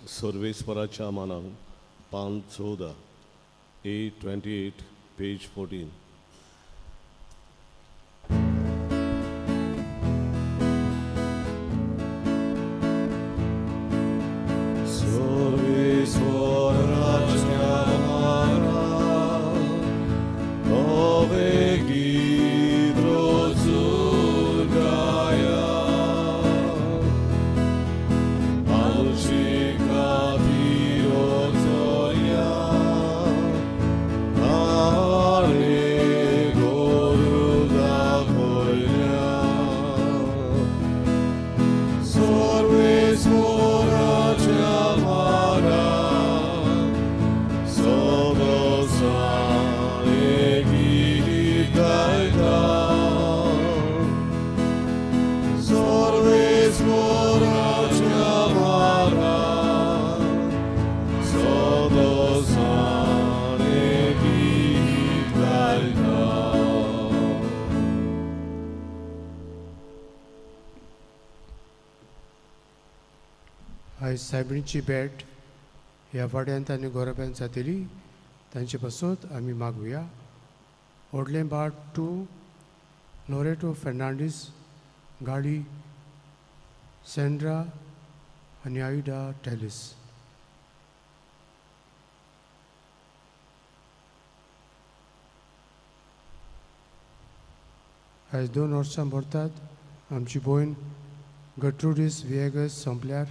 सर्वेस्पराच्या मानान पान 14 A28 page 14. आयज सायबिणीची भेट ह्या वाड्यांत आनी गोरब्यांत जातली तांचे पासत आमी मागुया. व्हडलें बाट टू लोरेटो फेर्नांडीस, गाडी सेंड्रा आनी आयडा टेलिस. आयज 2 वर्सां भरतात. आमची भयण गट्रुडीस विएगस सोंपल्यार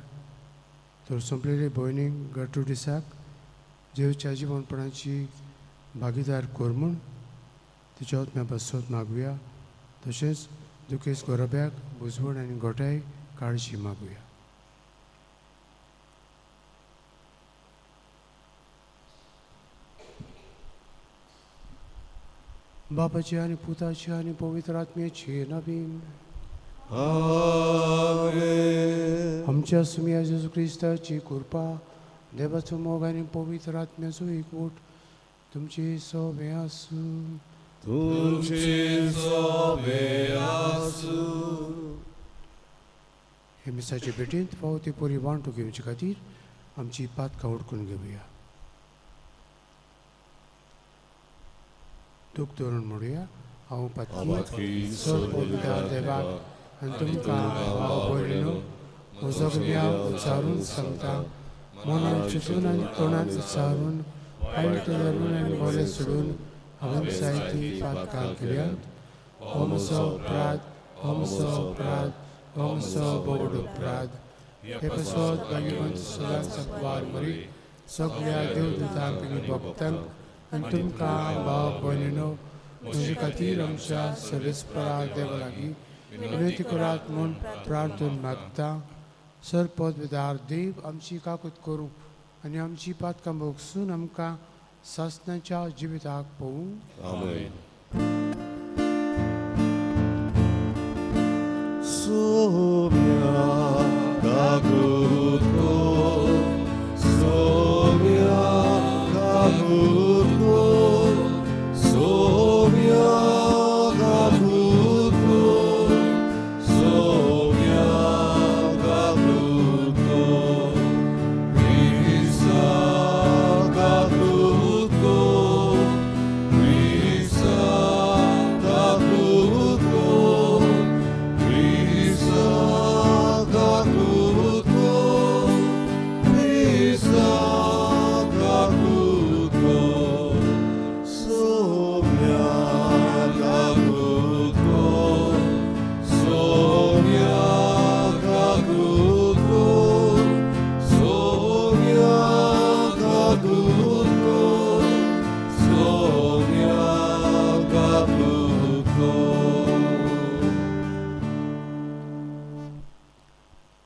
तर सोंपलेले भयणीक गट्रुडिसाक देवच्या जिवनपणाची भागीदार कर म्हूण तिच्या आत्म्या पासत मागुया. तशेंच दुखेस्त गोरब्याक बुजवण आनी गोठाय काळजी मागुया. बापाची आनी पुताची आनी पवित्र आत्म्याची नवीन आमच्या सुमिया जेजू क्रिस्ताची कृपा, देवाचो मोग आनी पवित्र आत्म्याचो एकवट तुमची सोबे आसूं. हे मिसाचे भेटेंत फावती पोरी वांटो घेवचे खातीर आमची पातकां उडकून घेवया. दूख धरून म्हणुया. हांव पातकी सोद देवाक आनी तुमकां भाव भयणीनो म्हजो गुन्यांव उच्चारून सांगता. मनान चिंतून आनी तोंडान उच्चारून वायट धरून आनी बरें सोडून हांवें जायतीं पातकां केल्यात. हो म्हजो अपराध, हो म्हजो अपराध, हो म्हजो बोड अपराध. हे पासत भाग्यवंत सदांच सकवार मरी सगळ्या देवदूतांक आनी भक्तांक आनी तुमकां भाव भयणीनो तुजे खातीर आमच्या सर्वेस्परा देवा लागीं विनंती करात म्हूण प्रार्थून मागता. सरपद विदार देव आमची काकूत करूं आनी आमची पातकां भोगसून आमकां सासणाच्या जिविताक पोवूं. आमेन.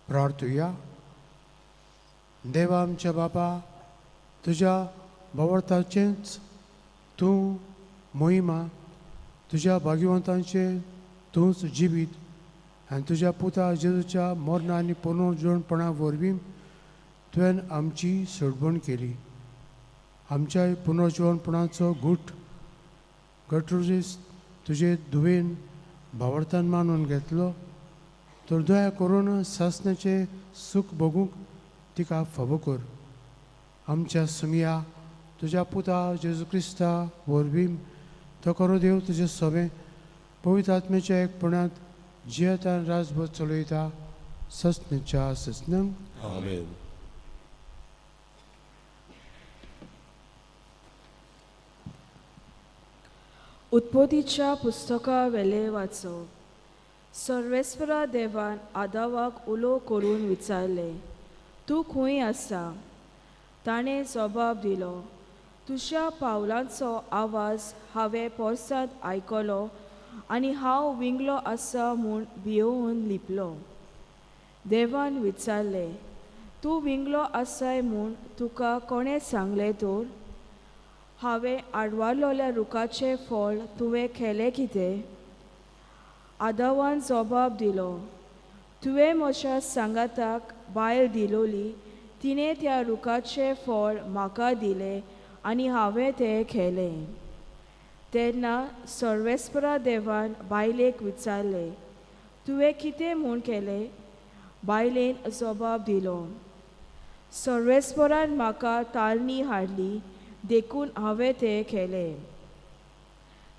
प्रार्थुया. देवा आमच्या बापा, तुज्या भावार्थाचेंच तूं मोहिमा, तुज्या भाग्यवंतांचे तूंच जिवीत आनी तुज्या पुता जेजूच्या मरणा आनी पुनर्जीवनपणा वरवीं तुवें आमची सोडवण केली. आमच्या पुनर्जीवनपणाचो गूट गटरुजीस तुजे दुवेन भावार्थान मानून घेतलो तर दया करून सासणाचे सूख भोगूंक तिका फावो कर. आमच्या सुमिया तुज्या पुता जेजू क्रिस्ता वरवीं तो करो देव तुजे सोबे पवित्र आत्म्याच्या एकपणात जियेता राजभर चलयता ससनेच्या ससनंग. Amen. उत्पत्तीच्या पुस्तका वेले वाचप. सर्वेस्परा देवान आदावाक उलो करून विचारले, तूं खंय आसा? ताणें जबाब दिलो, तुज्या पावलांचो आवाज हांवें पोरसांत आयकलो आनी हांव विंगलो आसा म्हूण भियोवन लिपलो. देवान विचारलें, तूं विंगलो आसाय म्हूण तुका कोणें सांगलें तर? हांवें आडवारलोल्या रुखाचें फळ तुवें केलें कितें? आदावान जबाब दिलो, तुवें म्हज्या सांगाताक भायर दिलोली तिणें त्या रुखाचें फळ म्हाका दिलें आनी हांवें तें केलें. तेन्ना सर्वेस्परा देवान बायलेक विचारलें, तुवें कितें म्हूण केलें? बायलेन जबाब दिलो, सर्वेस्परान म्हाका ताळणी हाडली देखून हांवें तें केलें.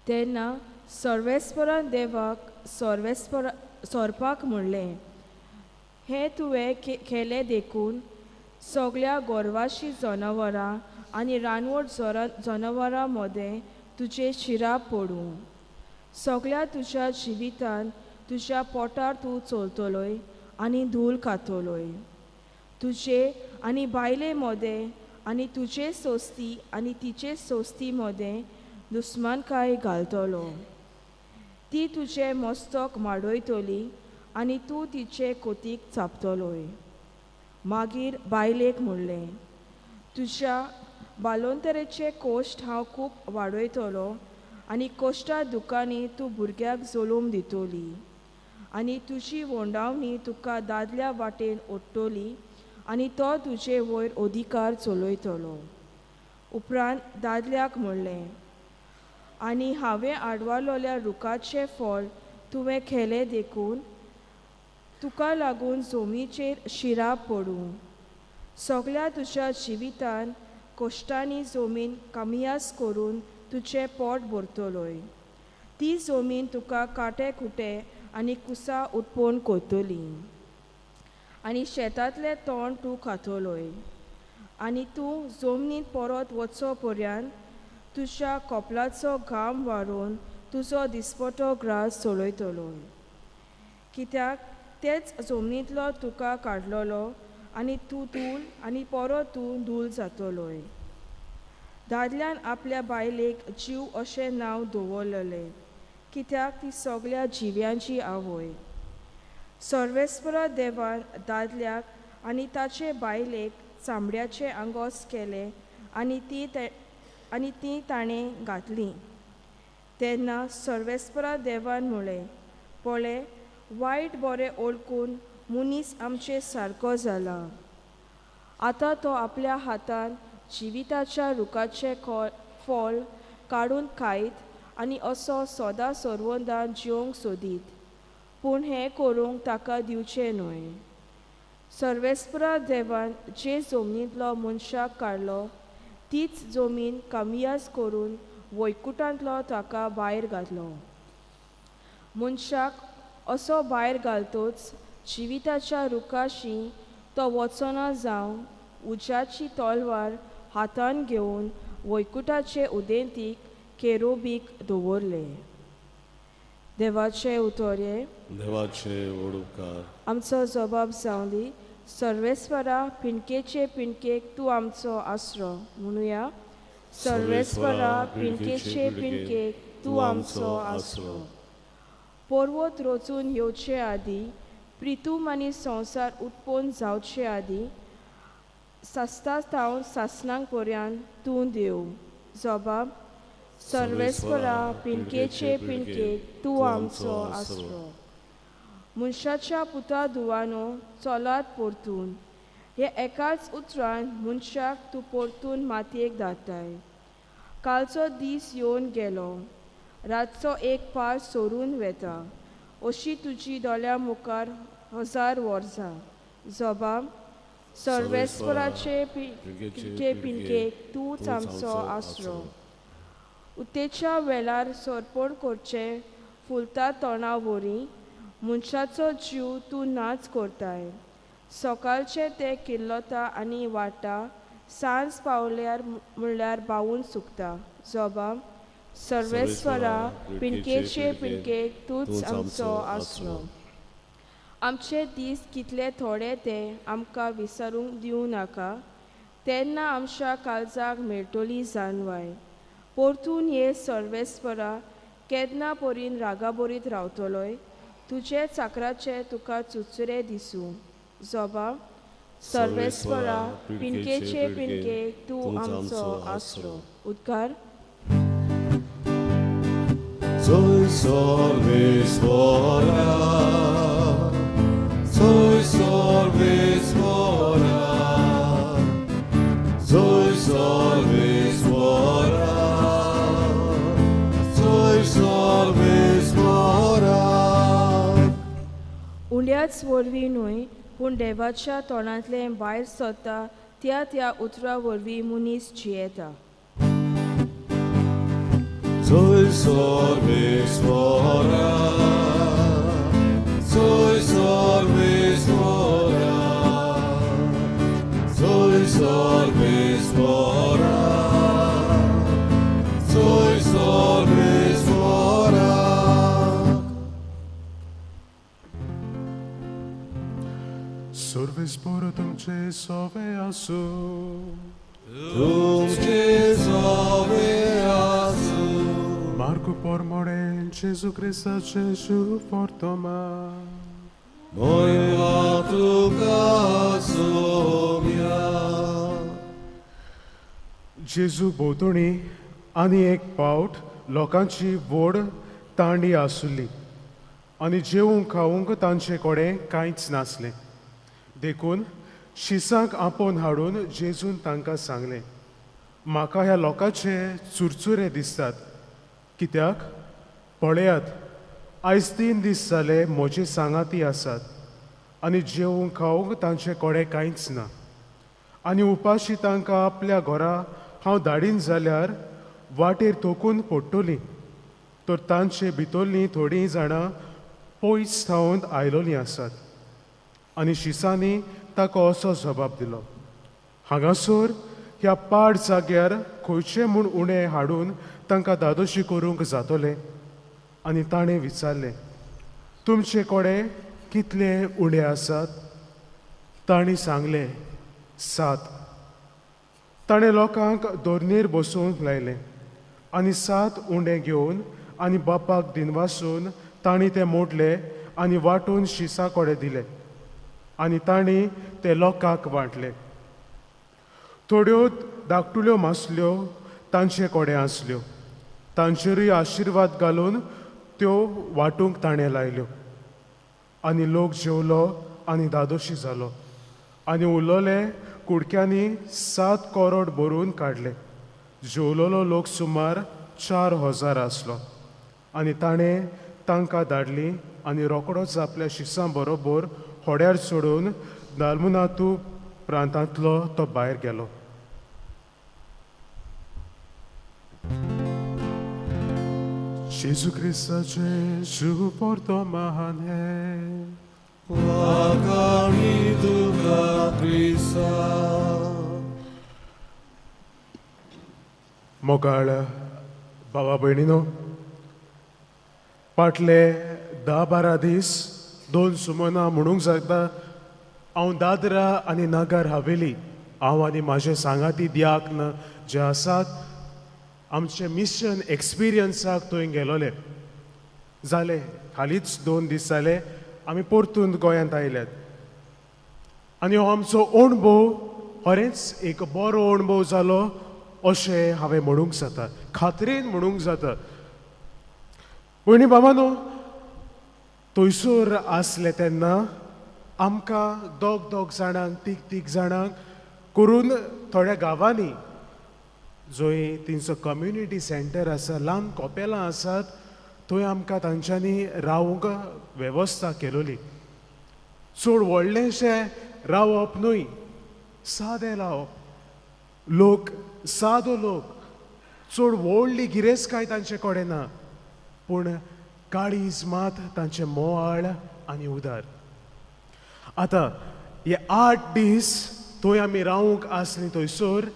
तेन्ना सर्वेस्परान देवाक सोरपाक म्हणलें, हें तुवें केलें देखून सगळ्या गोरवाची जनावरां आनी रानवट जनावरां मदें तुजे शिराप पडूं. सगळ्या तुज्या जिवितान तुज्या पोटार तूं चलतलोय आनी धूल खातलोय. तुजे आनी बायले मदें आनी तुजे सोस्ती आनी तिचे सोस्ती मदें दुस्मानकाय घालतलो. ती तुजें मस्तक माडयतली आनी तूं तिचे कोतीक चापतलोय. मागीर बायलेक म्हणलें, तुज्या बालोंतरेचे कोश्ट हांव खूब वाडयतलो आनी कोश्टा दुखांनी तूं भुरग्याक जळूम दितली. आनी तुजी वोंडावणी तुका दादल्या वाटेन ओडटली आनी तो तुजे वयर अधिकार चलयतलो. उपरांत दादल्याक म्हणलें, आनी हांवें आडवारलोल्या रुखाचें फळ तुवें केलें देखून तुका लागून जमनीचेर शिराप पडूं. सगळ्या तुज्या जिवितान कोश्टांनी जमीन कामियास करून तुजें पोट भरतलोय. ती जमीन तुका काटे कुटे आनी कुसां उत्पन्न करतली. आनी शेतांतलें तोंड तूं खातलोय. आनी तूं जमनींत परत वचो पर्यंत तुज्या कोपलाचो घाम वारून तुजो दिसपटो ग्रास चलयतलोय. कित्याक तेच जमनींतलो तुका काडलोलो आनी तूं धूल आनी परत तूं धूल जातलोय. दादल्यान आपल्या बायलेक जीव अशें नांव दवरलेलें, कित्याक ती सगळ्या जिव्यांची आवय. सर्वेस्परा देवान दादल्याक आनी ताचे बायलेक चामड्याचें आंगोस केलें आनी ती ताणें घातली. तेन्ना सर्वेस्परा देवान म्हणलें, पळय, वायट बरें ओळखून मनीस आमचे सारको जाला. आतां तो आपल्या हातान जिविताच्या रुखाचें फळ काडून खायत आनी असो सदां सर्वदां जिवंक सोदीत, पूण हें करूंक ताका दिवचें न्हय. सर्वेस्परा देवान जे जमनींतलो मनशाक काडलो तीच जमीन कामियास करून वैकुठांतलो ताका भायर घातलो. मनशाक असो भायर घालतोच जिविताच्या रुखाशी तो वचना जावन उज्याची तलवार हातान घेवन वैकुठाचे उदेंतीक केरोबीक दवरले. देवाचे उतोरे. देवाचे ओडुकार. आमचो जबाब जावं दी, सर्वेस्परा पिणकेचे पिणकेक तूं आमचो आसरो. म्हणुया, सर्वेस्परा पिणकेचे पिणकेक तूं आमचो आसरो. पर्वत रचून येवचे आदी, प्रितूम आनी संवसार उत्पन्न जावचे आदी, सासता जावन सासणांक पर्यंत तूं देव. जबाब, सर्वेस्परा पिणकेचे पिणकेक तूं आमचो आसरो. मनशाच्या पुता दुवानो चलात परतून, हे एकाच उतरान मनशाक तूं परतून मातयेक धाडटाय. कालचो दीस येवन गेलो, रातचो एक पार सोरून वेता, अशी तुजी दोळ्या मुखार 1000 वर्सां. जबाब, सर्वेस्पराचे पिणकेक तूंच आमचो आसरो. उतेच्या वेळार सोरपण करचे फुलता तोंडा वरी मनशाचो जीव तूं नाच करताय. सकाळचे ते किल्लोता आनी वाटा, सांज पावल्यार म्हणल्यार बावून सुकता. जोबा सर्वेस्परा पिणकेचे पिणकेक तूंच आमचो आसरो. आमचे दीस कितले थोडे ते आमकां विसरूंक दिवं नाका. तेन्ना आमच्या काळजाक मेळटली जानवाय. परतून ये सर्वेस्परा, केन्ना परीन रागाबरीत रावतलोय. तुजे चाकराचे तुका चुचुरे दिसूं. जोबा सर्वेस्परा पिणकेचे पिणकेक तूं आमचो आसरो. उद्गार. Soy Sorvesvora, soy Sorvesvora, soy Sorvesvora, soy Sorvesvora. उंड्याच वरवीं न्हय पूण देवाच्या तोंडांतलें भायर सरता त्या उतरा वरवीं मनीस जियेता. Soy Sorvesvora, soy Sorvesvora, soy Sorvesvora, soy Sorvesvora. Sorvesvora तुमचे सोवे आसू. Tuğçe soveasu, Marco pormore Gesù Cristo Gesù fortoma. moja tukasomia. जेजू भोंवतणी आनी एक पावट लोकांची व्हड तांडी आसुल्ली आनी जेवूंक खावूंक तांचे कडेन कांयच नासलें. देखून शिसांक आपोवन हाडून जेजून तांकां सांगलें, म्हाका ह्या लोकांचे चुरचुरे दिसतात. कित्याक पळयात, आयज 3 दीस जाले म्हजे सांगाती आसात आनी जेवूंक खावूंक तांचे कडेन कांयच ना. आनी उपाशी तांकां आपल्या घरा हांव धाडीन जाल्यार वाटेर तोकून पडटलीं. तर तांचे भितरलीं थोडीं जाणां पयस थावन आयलोलीं आसात. आनी शिसांनी ताका असो जबाब दिलो, हांगासर ह्या पाड जाग्यार खंयचें म्हूण उणें हाडून तांकां दादोशी करूंक जातलें. आनी ताणें विचारलें, तुमचे कडेन कितले उणे आसात? तांणी सांगलें, 7. ताणें लोकांक दोरनेर बसोवंक लायलें आनी 7 उंडे घेवन आनी बापाक दिनवासून तांणी ते मोडले आनी वांटून शिसा कडेन दिले आनी तांणी ते लोकांक वांटले. थोड्यो धाकटुल्यो मासल्यो तांचे कडेन आसल्यो. तांचेरूय आशिर्वाद घालून त्यो वांटूंक ताणें लायल्यो. आनी लोक जेवलो आनी दादोशी जालो आनी उरलोले कुडक्यांनी 7 करोड भरून काडले. जेवलोलो लोक सुमार 4,000 आसलो. आनी ताणें तांकां धाडलीं आनी रोकडोच आपल्या शिसां बरोबर होड्यार चडून दालमुनातू प्रांतांतलो तो भायर गेलो. Gesù Cristo Gesù porto mahane. Łakami Ducha Krista. मोगाळ बाबा भयणीनो, फाटले 10-12 दीस 2 सुमनां म्हणूंक जाता हांव दादरा आनी नागर हावेली, हांव आनी म्हाजे सांगाती दियाक्न जे आसात आमचे मिशन एक्सपिरियन्साक थंय गेलोले. जाले हालींच 2 दीस जाले आमी परतून गोंयांत आयल्यात. आनी हो आमचो अणभव खरेंच एक बरो अणभव जालो अशें हांवें म्हणूंक जाता, खात्रेन म्हणूंक जाता. भयणी बाबांनो, थंयसर आसले तेन्ना आमकां 2 जाणांक 3 जाणांक करून थोड्या गांवांनी जंय तेंचो कम्युनिटी सेंटर आसा, ल्हान कॉपेलां आसात, थंय आमकां तांच्यांनी रावूंक वेवस्था केलोली. चड व्हडलेंशें रावप न्हय, सादे लाव लोक सादो लोक चड व्हडली गिरेस्तकाय तांचे कडेन ना पूण काळीज मात तांचे मोवाळ आनी उदार आतां हे 8 दीस थंय आमी रावूंक आसली थंयसर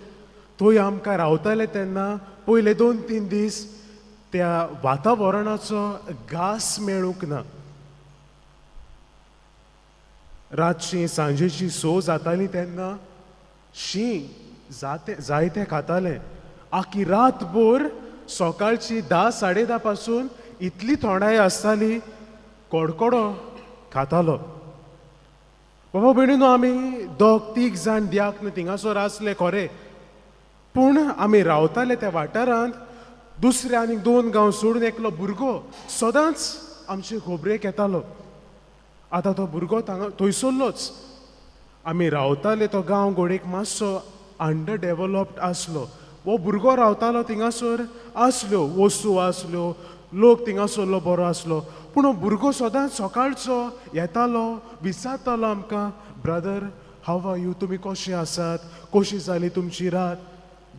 थंय आमकां रावताले तेन्ना पयले 2-3 दीस त्या वातावरणाचो घास मेळूंक ना रातची सांजेची 6 जाताली तेन्ना शीं जायते खाताले आखी रातभर सकाळची 10-10:30 पासून इतली थोडाय आसताली कडकडो खातालो बाबा भयणीनो आमी 2-3 जाण दियाक न्हू थिंगासोर आसले खरे पूण आमी रावताले त्या वाठारांत दुसरे आनीक 2 गांव सोडून एकलो भुरगो सदांच आमचे खोबरेक येतालो आतां तो भुरगो थंयसरलोच आमी रावताले तो गांव घोडेक मातसो अंडर डेवलप्ड आसलो वो भुरगो रावतालो थिंगासोर आसल्यो वस्तू आसल्यो लोक थिंगासरलो बरो आसलो पूण हो भुरगो सदांच सकाळचो येतालो विचारतालो आमकां ब्रदर हाव आर यू तुमी कशे आसात कशी जाली तुमची रात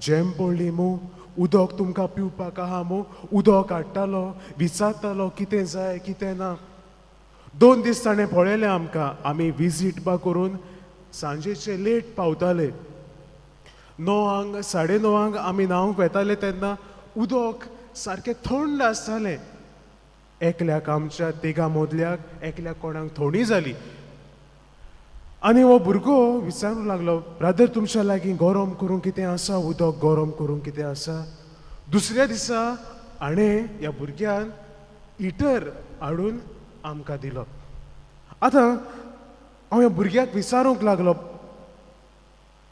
जेम पडली मू उदक तुमकां पिवपाक आहा मू उदक हाडटालो विचारतालो कितें जाय कितें ना 2 दीस ताणें पळयलें आमकां आमी विजीट बा करून सांजेचे लेट पावताले 9 9:30 आमी न्हावंक वेताले तेन्ना उदक सारकें थंड आसतालें एकल्याक आमच्या 3 मदल्याक एकल्याक कोणाक थोडी जाली आनी हो भुरगो विचारूंक लागलो ब्रदर तुमच्या लागीं गरम करूंक कितें आसा उदक गरम करूंक कितें आसा दुसऱ्या दिसा हाणें ह्या भुरग्यान हिटर हाडून आमकां दिलो आतां हांव ह्या भुरग्याक विचारूंक लागलो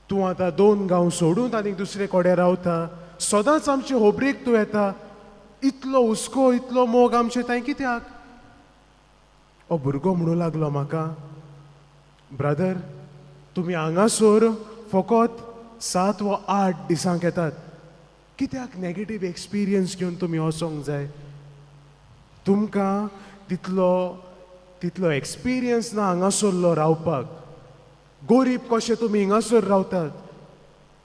तूं आतां 2 गांव सोडून आनीक दुसरे कडेन रावता सदांच आमचे होबरेक तूं येता इतलो हुस्को इतलो मोग आमचे थंय कित्याक हो भुरगो म्हणूं लागलो म्हाका ब्रदर तुमी हांगासर फकत 7 वा 8 दिसांक येतात कित्याक नॅगेटीव एक्सपिरियन्स घेवन तुमी वचोंक जाय तुमकां तितलो एक्सपिरियन्स ना हांगासरलो रावपाक गोरीब कशे तुमी हिंगासर रावतात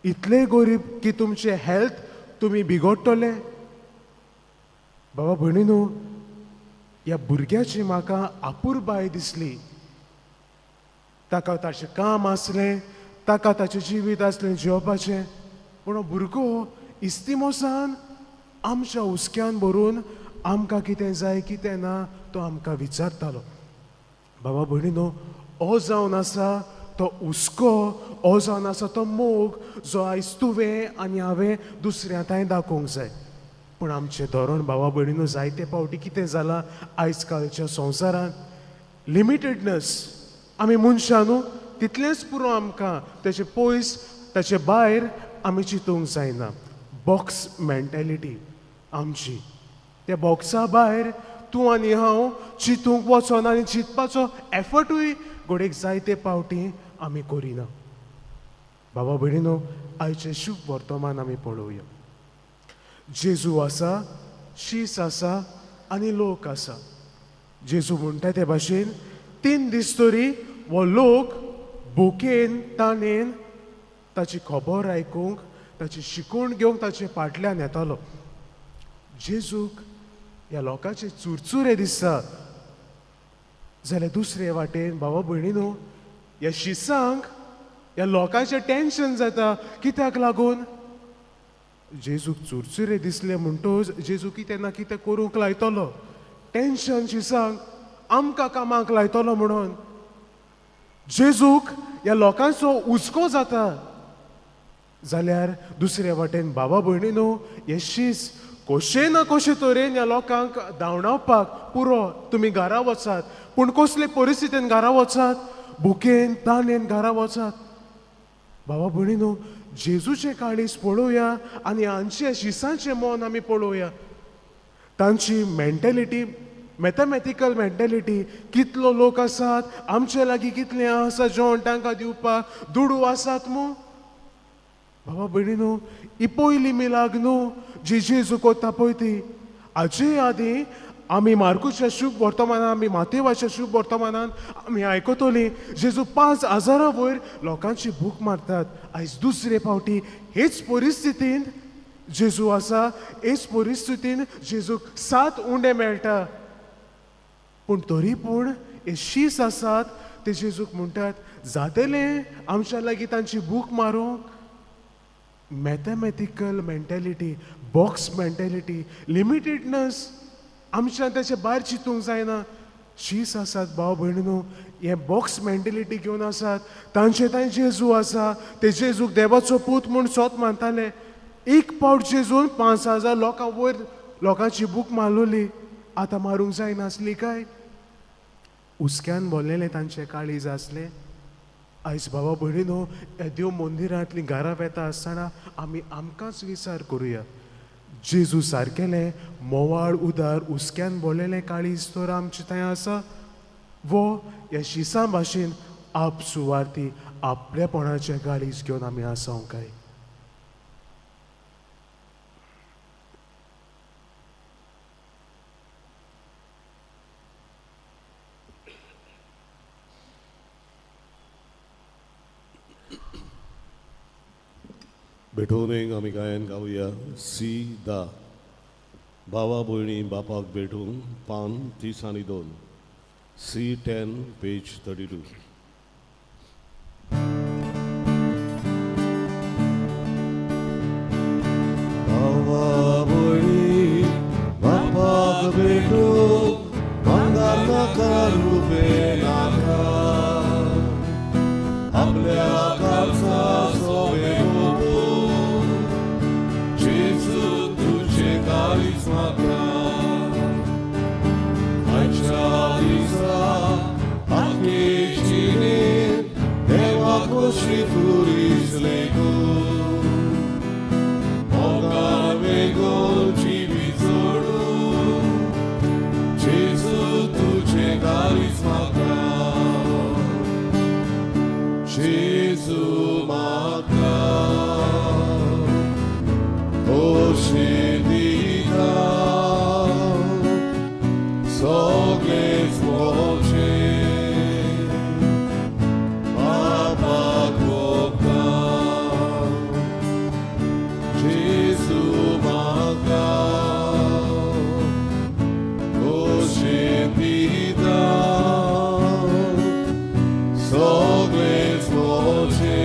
इतले गोरीब की तुमचे हेल्थ तुमी बिगडटले बाबा भयणीनो ह्या भुरग्याची म्हाका आपुरबाय दिसली ताका ताचें काम आसलें ताका ताचें जिवीत आसलें जेवपाचें पूण हो भुरगो इस्तिमोसान आमच्या हुस्क्यान भरून आमकां कितें जाय कितें ना तो आमकां विचारतालो बाबा भयणीनो हो जावन आसा तो हुस्को हो जावन आसा तो मोग जो आयज तुवें आनी हांवें दुसऱ्या थंय दाखोवंक जाय पूण आमचें धोरण भावा भयणीनो जायते फावटी कितें जालां आयज कालच्या संवसारांत लिमिटेडनस आमी मनशां न्हू तितलेंच पुरो आमकां तेचे पयस ताचे भायर आमी चिंतूंक जायना बॉक्स मेंटेलिटी आमची त्या बॉक्सा भायर तूं आनी हांव चिंतूंक वचोन आनी चिंतपाचो एफर्टूय घोडेक जायते फावटी आमी करिना बाबा भयणीनो आयचें शुभ वर्तमान आमी पळोवया जेजू आसा शीस आसा आनी लोक आसा जेजू म्हणटा ते भाशेन 3 दीस तरी हो लोक भुकेन ताणेन ताची खबर आयकूंक ताची शिकवण घेवंक ताचे फाटल्यान येतालो जेजूक ह्या लोकांचे चुरचुरे दिसता जाल्यार दुसरे वाटेन भावा भयणीनो ह्या शिसांक ह्या लोकांचें टेन्शन जाता कित्याक लागून जेजूक चुरचुरे दिसले म्हणटोच जेजू कितें ना कितें करूंक लायतलो टेन्शन शिसांक आमकां कामाक लायतलो म्हणून जेजूक ह्या लोकांचो हुस्को जाता जाल्यार दुसरे वाटेन बाबा भयणीनो हे शीस कशे ना कशे तरेन ह्या लोकांक धांवडावपाक पुरो तुमी घरा वचात पूण कसले परिस्थितीन घरा वचात भुकेन ताणेन घरा वचात बाबा भयणीनो जेजूचें काळीज पळोवया आनी हांचे शिसांचें मन आमी पळोवया तांची मेंटेलिटी मॅथमॅटिकल मेंटेलिटी कितलो लोक आसात आमचे लागीं कितलें आसा जेवण तांकां दिवपाक दुडू आसात मू बाबा भयणीनो ही पयली मिलाग न्हू जी जेजू कोत्ता पळय ती हाचे आदी आमी मार्कुसच्या शुभ वर्तमानान आमी मातेवाच्या शुभ वर्तमानान आमी आयकतली जेजू 5,000 वयर लोकांची भूक मारतात. आयज दुसरे फावटी हेच परिस्थितीन जेजू आसा, हेच परिस्थितीन जेजूक 7 उंडे मेळटा. पूण तरी पूण हे शीस आसात ते जेजूक म्हणटात जातलें आमच्या लागीं तांची भूक मारूंक. मॅथमॅटिकल मेंटॅलिटी, बॉक्स मेंटॅलिटी, लिमिटेडनस आमच्यान तेचे भायर चिंतूंक जायना. शीस आसात भाव भयणीनो, हे बॉक्स मेंटेलिटी घेवन आसात. तांचे थंय जेजू आसा, ते जेजूक देवाचो पूत म्हूण सोत मानताले. एक पावट जेजून 5,000 लोकां वयर लोकांची भूक मारलोली. आतां मारूंक जायनासली काय? उस्क्यान भरलेले तांचे काळीज आसले. आयज बाबा भयणीनो, हे देव मंदिरांतलीं घरां वेता आसतना आमी आमकांच विचार करुया. जेजू सारकेले मोवाळ उदार उस्क्यान भरलेले काळीज तर आमचे थंय आसा, वो ह्या शिसां भाशेन आप सुवार्थी आपलेपणाचे काळीज घेवन आमी आसां काय? भेटोवनेक आमी गायन गावया सीदा. भावा भयणी बापाक भेटूंक पान 32 C10 पेज 32. भावा भयणी बापाक भेटूंक भांगार नाका रुपे नाका, आपल्या काळजा सोवे काळीज म्हाका. आजच्या दिसा आख्खेची न्हीद देवा कशी पुरिसले गो. मोगार वेगोन जिवी जोडून जेजू तुझे काळीज म्हाका. जेजू म्हाका खोशेन सगळेच मोचे बापाक भोगता. जेजू म्हाका खोशेन दिता सगळेच मोचे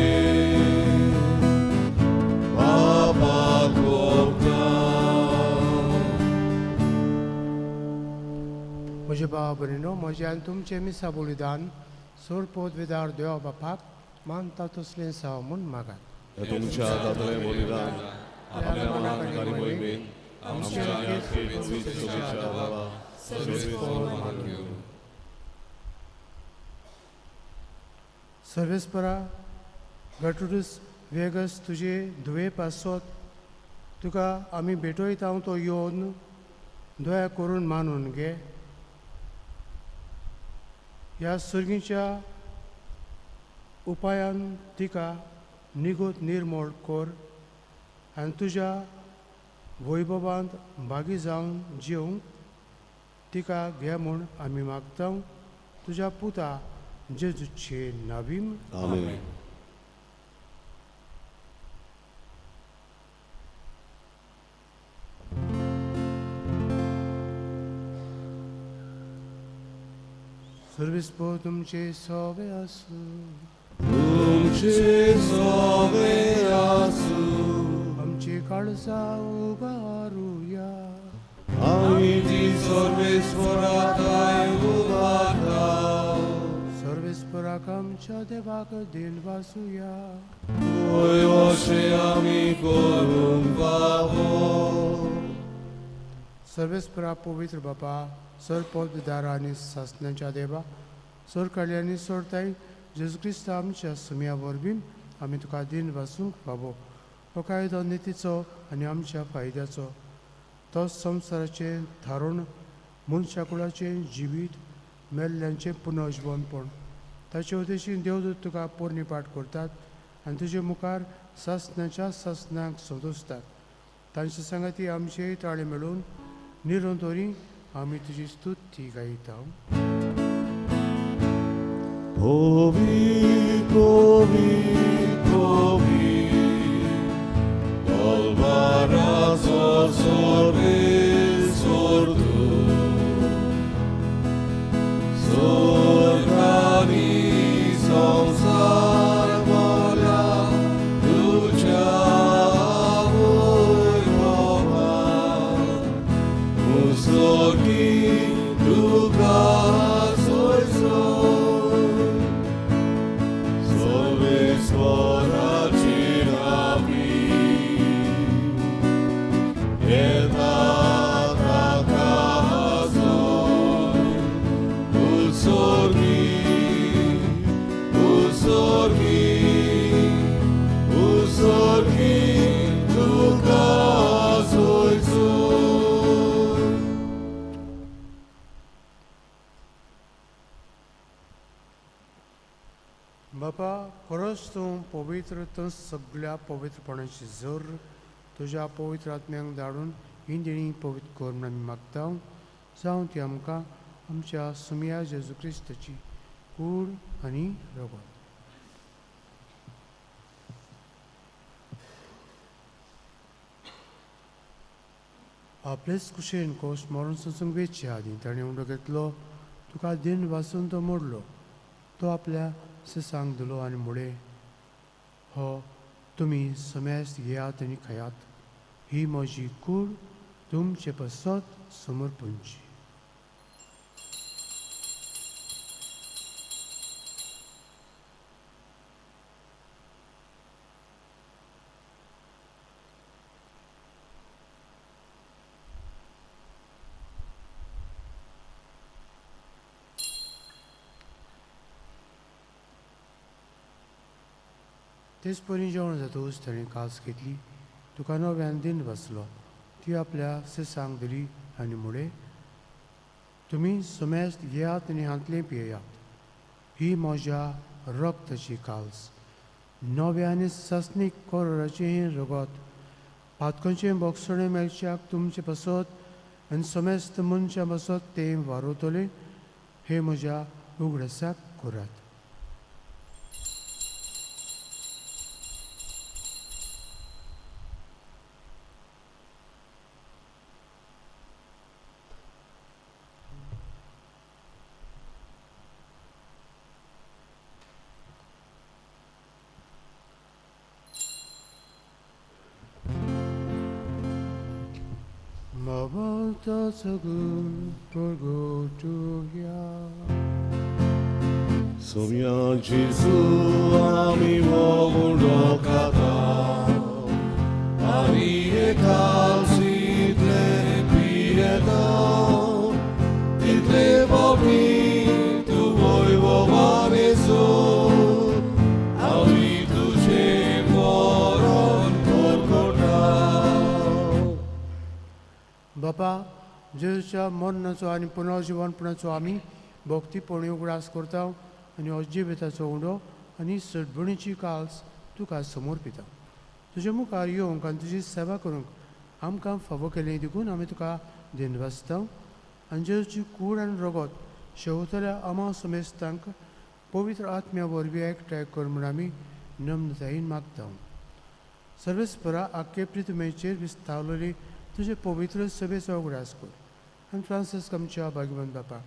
बापाक भोगता. म्हजे भाव भयणीनो, म्हज्यान तुमचें मिसा बलिदान सोडपोत विदार देवा बापाक मानता तसलें साव म्हूण मागात. हे तुमच्या दातलें बलिदान आपल्या मनाक आनी मोहिमेन आमच्या पवित्र भावा सर्वेस्परा गटुडूस वेगस तुजे दुवे पासत तुका आमी भेटयता तो येवन दया करून मानून घे. ह्या सर्गीच्या उपायान तिका निगोत निर्मोळ कर आनी तुज्या वैभवांत भागी जावन जिवंक तिका घे म्हूण आमी मागता तुज्या पुता जेजूचे नांवीन. आमेन. सर्वेस्पो तुमचे सोवे आसूं. तुमचे सोवे आसूं. आमची काळजा उबारुया. आमी ती सर्वेस्पराकाय उबारताव. सर्वेस्पराक आमच्या देवाक दिन वासुया. ओय अशें आमी करूंक पावो. सर्वेस्परा पवित्र बापा, सर पददार आनी सासण्याच्या देवा, सर कल्याणी सोडताय जेजू क्रिस्त आमच्या सुम्या वरवीं आमी तुका दिन वासूंक पावो. हो कायदो नितीचो आनी आमच्या फायद्याचो. तो संवसाराचे थारोवन मनशाकुळाचें जिवीत मेल्ल्यांचें पुनर्जीवनपण ताचे उद्देशीन देवदूत तुका पोरणी पाठ करतात आनी तुजे मुखार सासण्याच्या सासणांक सोदोसतात. तांचे सांगाती आमचे ताळे मेळून निरंतरी आमी तुजी स्तुती गायता. Covid, Covid, Covid, Olvara sorre sordu, sorgani samsar mola, lucha voi baba, musorgi duga soy soy. बापा, खरोच तूं पवित्र, तूं सगळ्या पवित्रपणाची जोर तुज्या पवित्र आत्म्यांक धाडून ही देणी पवित्र कर म्हूण आमी मागता. जावं ती आमकां आमच्या सुमया जेजू क्रिस्ताची कूड आनी रगत. आपलेच कुशेन कोस मरून सोसूंक वेचचे आदी ताणें उंडो घेतलो, तुका दिन वाचून तो मोडलो, तो आपल्या सिसांक दिलो आनी मुळे, हो तुमी समेस्त घेयात आनी खायात, ही म्हजी कूड तुमचे पसत समर्पणची. तेच परी जेवण जातूच ताणें कास घेतली, तुका नव्यान दिन बसलो, ती आपल्या सिसांक दिली आनी मुळे, तुमी समेस्त घेयात आनी हातले पियेयात, ही म्हज्या रक्ताची काल्स, नव्या आनी ससनीक कोराचें हें रगत, पातकांचें बोगसणें मेळच्याक तुमचे बसत आनी समेस्त मनशां बसत तें वारोतलें, हे म्हज्या उगडासाक करात. Somian Gesù ami uomo cata, Maria calci tle pietà, ti tle popi tu vuoi vovare so, ami tu ce moron porcota. बापा, जेजूच्या मरणाचो आनी पुनर्जीवनपणाचो आमी भक्तीपणी उगडास करता आनी अजिबेताचो उंडो आनी सडभणीची काल्स तुका समर्पिता. तुजे मुखार येवंक आनी तुजी सेवा करूंक आमकां फावो केलें देखून आमी तुका दिनवासता आनी जेजूची कूड आनी रगत शेवतल्या आमा समेस्तांक पवित्र आत्म्या वरवीं एकठांय कर म्हूण आमी नम्रतायेन मागता. सर्वेस्परा आख्खे पृथ्वीचेर विस्तारलेली तुजे पवित्र सभेचो उगडास कर आनी फ्रांसीस आमच्या भाग्यवान बापाक,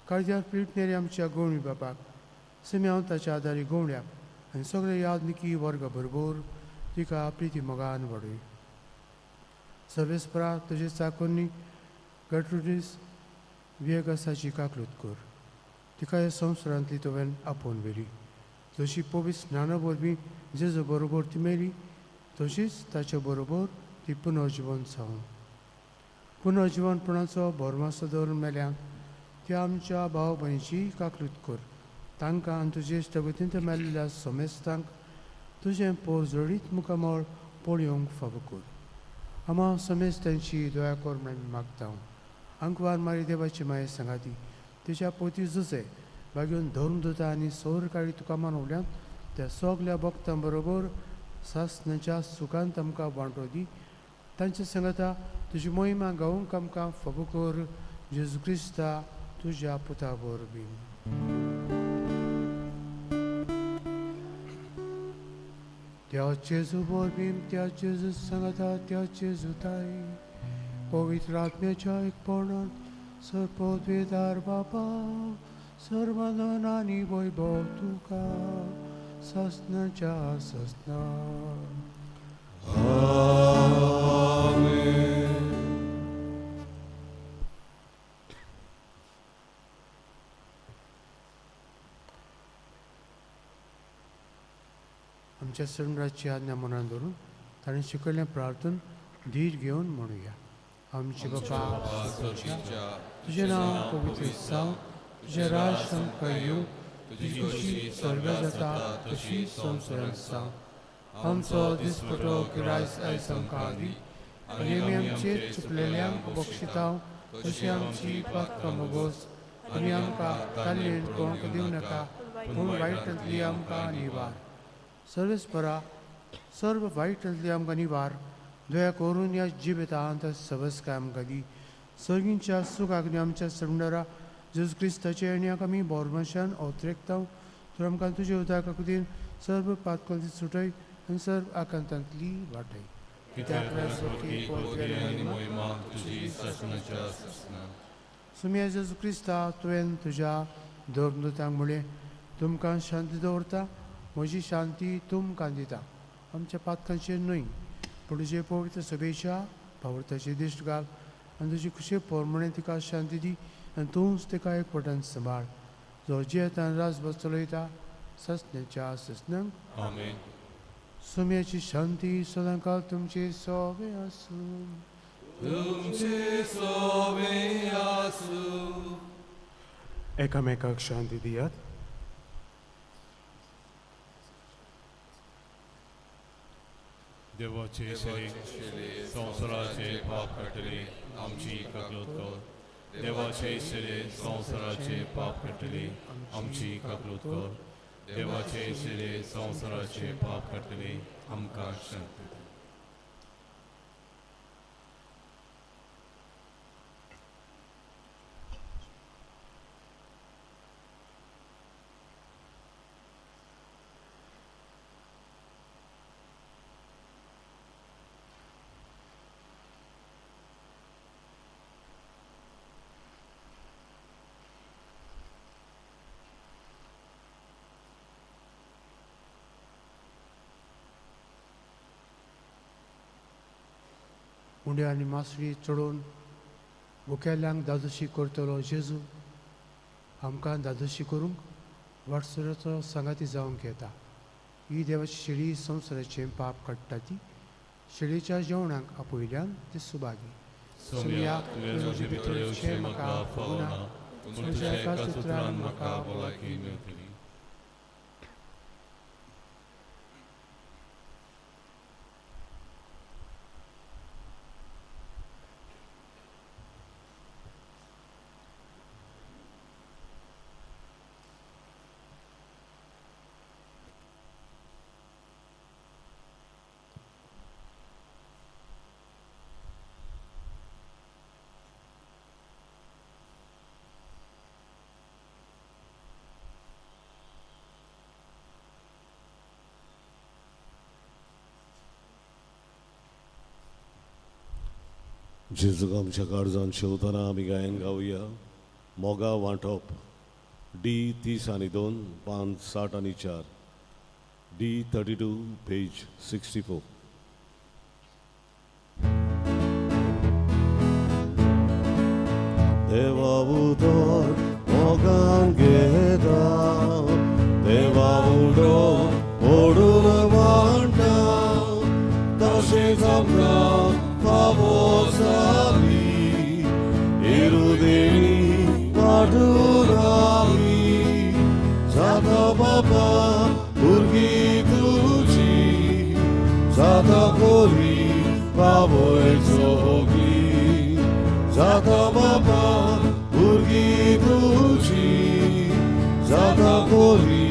कार्दिनाल फिलीप नेरी आमच्या गवळी बापाक, सिमेओन ताच्या आदारी गवळ्याक आनी सगळे यादनिकी वर्गा बरोबर तिका प्रिती मोगान वाडय. सर्वेस्परा तुजे चाकोनी गॅट्रुडीस वियेगासाची काकलूत कर, तिका ह्या संवसारांतली तुवें आपोवन व्हेली. जशी पवित्र स्नाना वरवीं जेजू बरोबर ती मेली, तशीच ताचे बरोबर ती पुनर्जीवन जावं. पुनर्जीवनपणाचो भरमासो दवरून मेल्यांक त्या आमच्या भाव भयणीची काकलूत कर, तांकां आनी तुजे इश्टगतींत मेल्लेल्या समेस्तांक तुजें पोर जोडीत मुखामळ पळोवंक फावो कर. आमा समेस्तांची दया कर म्हूण मागता. अंकवार मारी देवाची माये सांगाती तिच्या पोती झुजे भाग्यून धरून दोता आनी सौर काळी तुका मानवल्यान त्या सगल्या भक्तां बरोबर सासणाच्या सुखांत आमकां वांटो दी. तांच्या सांगाता तुजी मोहिमा गावूंक आमकां फावो कर. जेजू क्रिस्ता तुझ्या पुता वरवीं त्या जेजू वरवीं त्या जेजू सांगता त्या जेजूताय पवित्र आत्म्याच्या एकपणान सर्वोद्वेदार बापा सर्वानंद आनी वैभव तुका ससनाच्या ससना आमच्या सणराची आज्ञा मनात धरून ताणें शिकयल्लें प्रार्थन धीर घेवन म्हणुया. आमचे बापा तुझें नांव पवित्र जावं, तुझें राज संकल्प येवं, तुजी खुशी स्वर्गांत जाता तशी संवसारांत जावं. आमचो दिसपटो गिरायस आयज आमकां दी आनी आमी आमचेर चुकलेल्यांक बक्षितांव तशी आमची पातकां मोगोस आनी आमकां ताल्लेन कोणाक दिवं नाका पूण वायटांतली आमकां निवार. सर्वेस्परा सर्व वायटांतली आमकां निवार. दया करून ह्या जिवितांत सबस्काय आमकां दी. सर्गींच्या सुखाक आमच्या सणदारा जेजू क्रिस्ताचे येण्याक आमी बोरमाशान ओतरेकता. तर आमकां तुजे उदकाक दिन सर्व पातकांची सुटय आनी सर्व आकांतांतली वाटय. सुम्या जेजू क्रिस्ता तुवें तुज्या धर्मदूतांक म्हळें तुमकां शांती दवरता, म्हजी शांती तुमकां दिता. आमच्या पातकांचेर न्हय पूण तुजे पवित्र सभेच्या भावर्थाचेर दिश्ट घाल आनी तुजी खुशी पोरमणे तिका शांती दी आनी तूंच तिका एकवटान सांबाळ. जो जियेतान राजभर चलयता ससण्याच्या ससनांक आमेन. सुम्याची शांती सदांकाळ तुमचे सोबे आसूं. एकामेकाक शांती दियात. देवाचे शिरे संवसाराचे पाप काटले आमची काकलूत कर. देवाचे शिरे संवसाराचे पाप काटले आमची काकलूत कर. देवाचे शिरे संवसाराचे पाप काटले आमकां शांती दी. उंड्या आनी मासळी चडोवन भुकेल्यांक दादोशी करतलो जेजू आमकां दादोशी करूंक वाटसराचो सांगाती जावंक येता. ही देवाची शेळी संवसाराचें पाप काडटा ती. शेळीच्या जेवणाक आपयल्यान ती सुभागी. सुम्या तुजे भितर म्हाका फुगना पूण तुज्या एका सुत्रान म्हाका भलायकी मेळटली. जेजूक आमच्या काळजान शेवतना आमी गायन गावया. मोगा वांटप D30 पान 60 आनी 4 D32 पेज 64. देवा उदोर मोगान घेता, देवा उडो ओडून वांटा, तशेंच आमकां फावोसाली इरुदेणी वाडून आमी जाता बाबा भुरगीं तुजी, जाता कोरी बाबय सोगली, जाता बाबा भुरगीं तुजी, जाता कोरी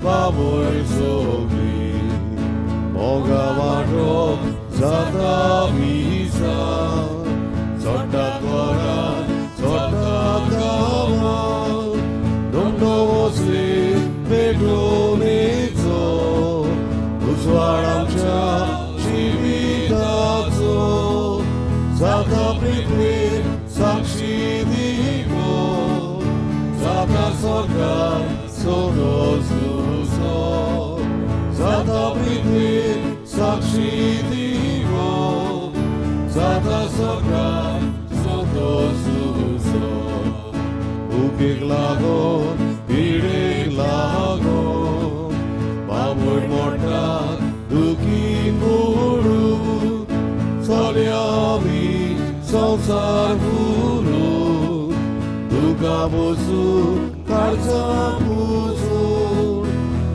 बाबय सोगली. मोगा वांटप जाता विसा, जोडटा तोरान जोडटा 서가 서로수서 사다 빛을 사시 되고 사다 서가 서로수서 우길라고 이길라고 바물 못다 두긴 무루 서려미 성살 후루 누가 보수 갈사 부수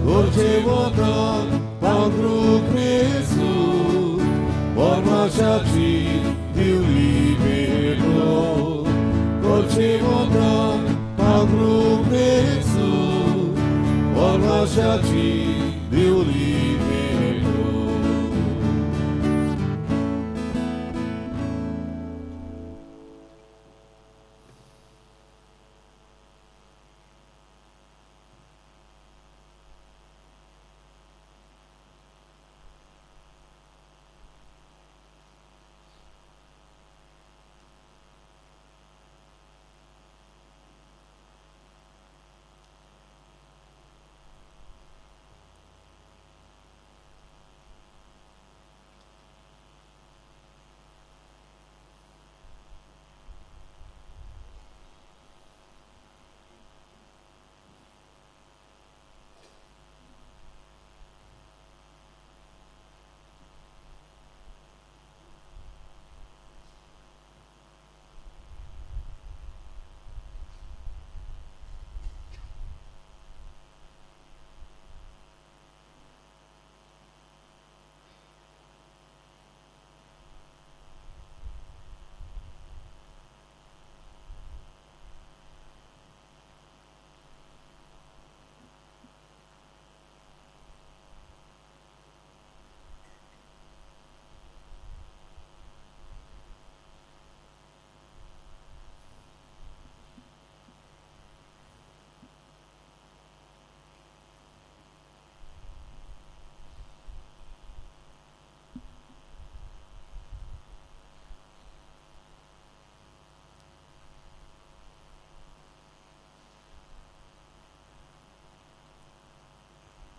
gorje botan pangru kresu bormachachi diulibero gorje botan pangru kresu bormachachi diulibero.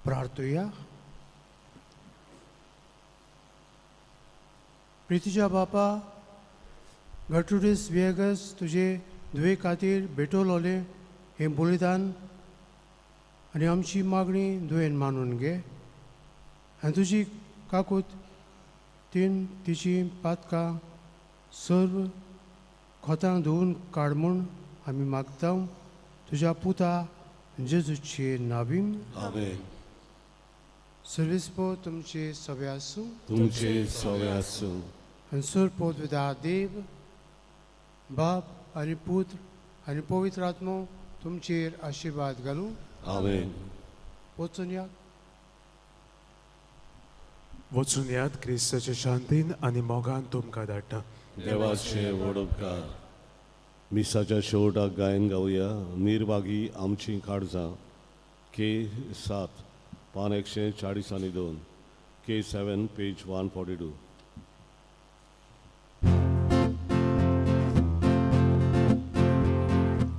प्रार्थूया. प्रितीच्या बापा गटुडीस वेगस तुझे दुवे खातीर भेटोलोले हें बलिदान आनी आमची मागणी दुवेन मानून घे आनी तुजी काकूत तिची पातकां सर्व खोतां धुवन काड म्हूण आमी मागता तुज्या पुता जेजूचे नांवीन. आमेन. सर्विस्पो तुमचे सवे आसूं. तुमचे सवे आसूं. आनी सर्वपोत विदा देव बाप आनी पुत्र आनी पवित्र आत्मो तुमचेर आशिर्वाद घालूं. आमेन. वचून या. वचून यात क्रिस्ताच्या शांतीन आनी मोगान तुमकां धाडटा. देवाचे वडोपकार. मिसाच्या शेवटाक गायन गावया. निर्भागी आमची काळजां के 7 पान 142 के 7 पेज 142.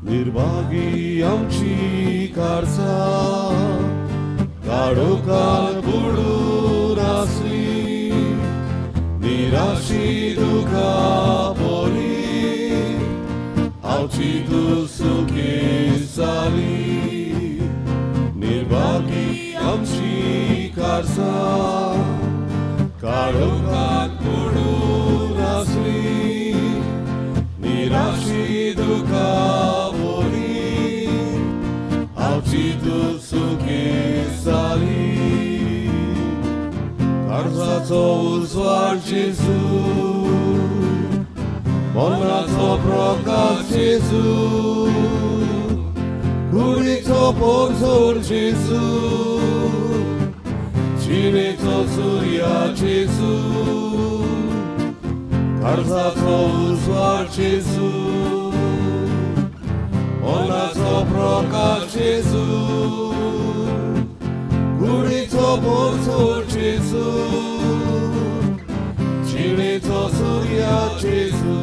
निर्भागी आमची काळजां काळोखांत बुडून आसली निराशी दुखा बोली आमची तू सुखी जाली. निर्भागी आमची काळजां काळोखांत बुडून आसली निराशी दुखा बोली आमची तू सुखी जाली. काळजाचो उजवाड जेजू मोनाचो प्रकाश जेजू कुडीचो पोचोर जेजू जिणेचो सूर्या जेजू काळजाचो उजवाड जेजू मोनाचो प्रकाश जेजू कुडीचो पोचोर जेजू जिणेचो सूर्या जेजू